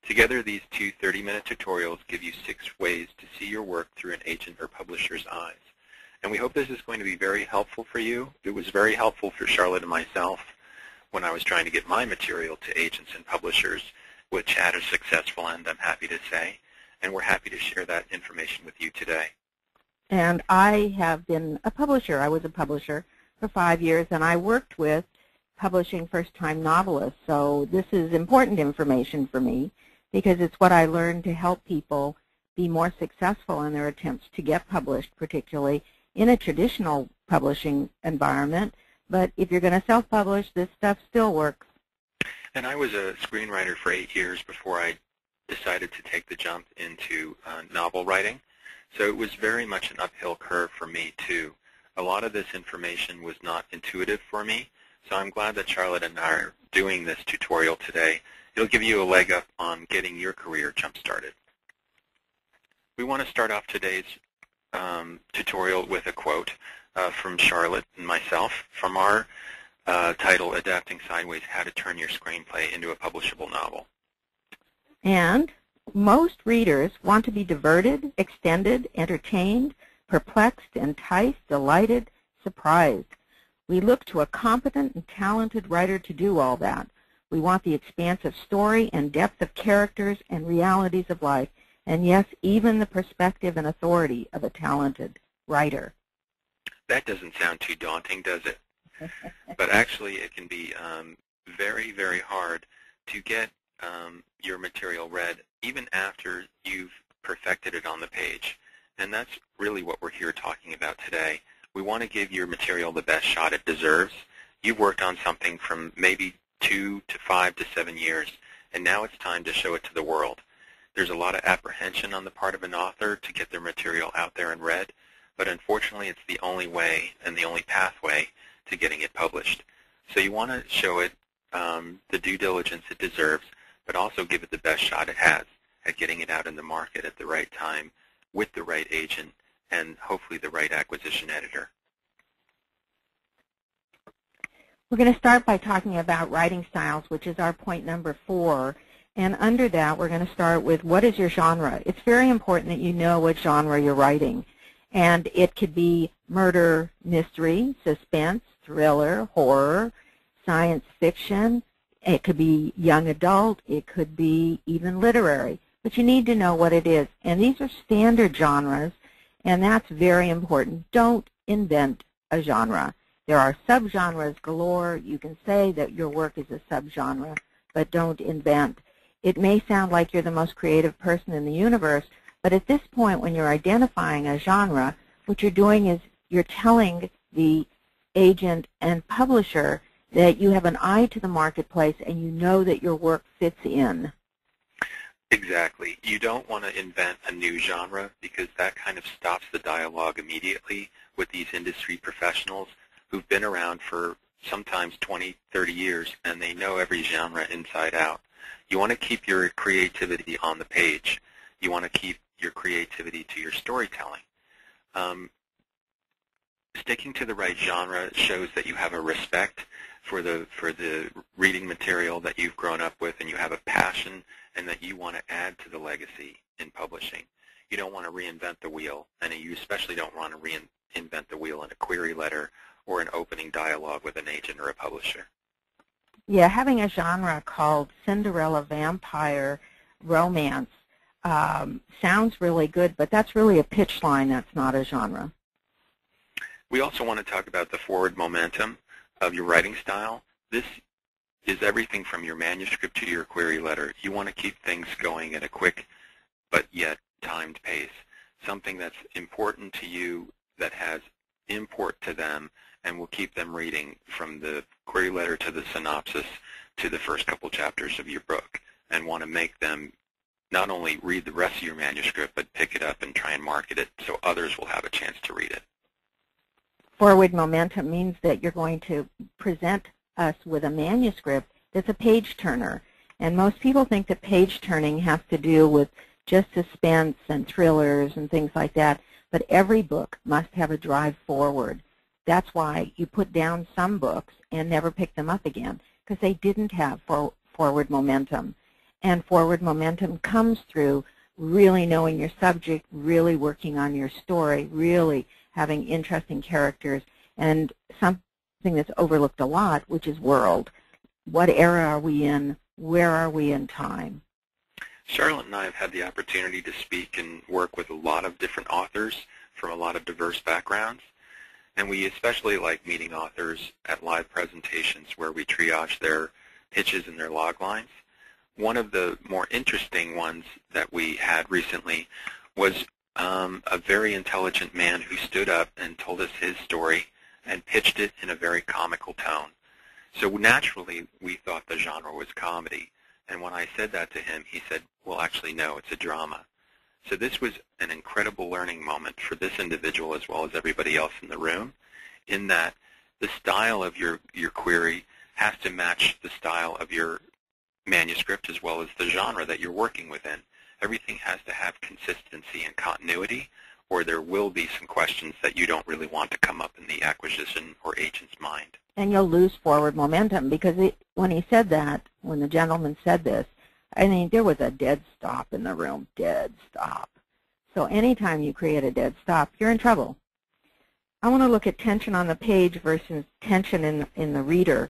Together, these two 30-minute tutorials give you 6 ways to see your work through an agent or publisher's eyes. And we hope this is going to be very helpful for you. It was very helpful for Charlotte and myself when I was trying to get my material to agents and publishers, which had a successful end, I'm happy to say. And we're happy to share that information with you today. And I have been a publisher. I was a publisher for 5 years, and I worked with publishing first-time novelists. So this is important information for me because it's what I learned to help people be more successful in their attempts to get published, particularly in a traditional publishing environment. But if you're going to self-publish, this stuff still works. And I was a screenwriter for 8 years before I decided to take the jump into novel writing. So it was very much an uphill curve for me, too. A lot of this information was not intuitive for me, so I'm glad that Charlotte and I are doing this tutorial today. It'll give you a leg up on getting your career jump-started. We want to start off today's tutorial with a quote from Charlotte and myself from our title, Adapting Sideways, How to Turn Your Screenplay into a Publishable Novel. And most readers want to be diverted, extended, entertained, perplexed, enticed, delighted, surprised. We look to a competent and talented writer to do all that. We want the expansive story and depth of characters and realities of life, and yes, even the perspective and authority of a talented writer. That doesn't sound too daunting, does it? But actually, it can be very, very hard to get your material read even after you've perfected it on the page. And that's really what we're here talking about today. We want to give your material the best shot it deserves. You've worked on something from maybe 2 to 5 to 7 years, and now it's time to show it to the world. There's a lot of apprehension on the part of an author to get their material out there and read, but unfortunately it's the only way and the only pathway to getting it published. So you want to show it the due diligence it deserves, but also give it the best shot it has at getting it out in the market at the right time with the right agent and hopefully the right acquisition editor. We're going to start by talking about writing styles, which is our point number 4. And under that, we're going to start with what is your genre. It's very important that you know what genre you're writing. And it could be murder, mystery, suspense, thriller, horror, science fiction. It could be young adult. It could be even literary. But you need to know what it is. And these are standard genres, and that's very important. Don't invent a genre. There are subgenres galore. You can say that your work is a subgenre, but don't invent. It may sound like you're the most creative person in the universe, but at this point when you're identifying a genre, what you're doing is you're telling the agent and publisher that you have an eye to the marketplace and you know that your work fits in. Exactly. You don't want to invent a new genre because that kind of stops the dialogue immediately with these industry professionals who've been around for sometimes 20, 30 years, and they know every genre inside out. You want to keep your creativity on the page. You want to keep your creativity to your storytelling. Sticking to the right genre shows that you have a respect for the reading material that you've grown up with, and you have a passion, and that you want to add to the legacy in publishing. You don't want to reinvent the wheel, and you especially don't want to reinvent the wheel in a query letter or an opening dialogue with an agent or a publisher. Yeah, having a genre called Cinderella Vampire Romance sounds really good, but that's really a pitch line. That's not a genre. We also want to talk about the forward momentum of your writing style. This is everything from your manuscript to your query letter. You want to keep things going at a quick but yet timed pace, something that's important to you, that has import to them, and will keep them reading from the query letter to the synopsis to the first couple chapters of your book, and want to make them not only read the rest of your manuscript, but pick it up and try and market it so others will have a chance to read it. Forward momentum means that you're going to present us with a manuscript that's a page turner. And most people think that page turning has to do with just suspense and thrillers and things like that. But every book must have a drive forward. That's why you put down some books and never pick them up again, because they didn't have forward momentum. And forward momentum comes through really knowing your subject, really working on your story, really having interesting characters, and something that's overlooked a lot, which is world. What era are we in? Where are we in time? Charlotte and I have had the opportunity to speak and work with a lot of different authors from a lot of diverse backgrounds, and we especially like meeting authors at live presentations where we triage their pitches and their log lines. One of the more interesting ones that we had recently was a very intelligent man who stood up and told us his story and pitched it in a very comical tone. So naturally, we thought the genre was comedy. And when I said that to him, he said, well, actually, no, it's a drama. So this was an incredible learning moment for this individual as well as everybody else in the room, in that the style of your query has to match the style of your manuscript as well as the genre that you're working within. Everything has to have consistency and continuity, or there will be some questions that you don't really want to come up in the acquisition or agent's mind. And you'll lose forward momentum because when he said that, when the gentleman said this, I mean, there was a dead stop in the room, dead stop. So anytime you create a dead stop, you're in trouble. I want to look at tension on the page versus tension in the reader.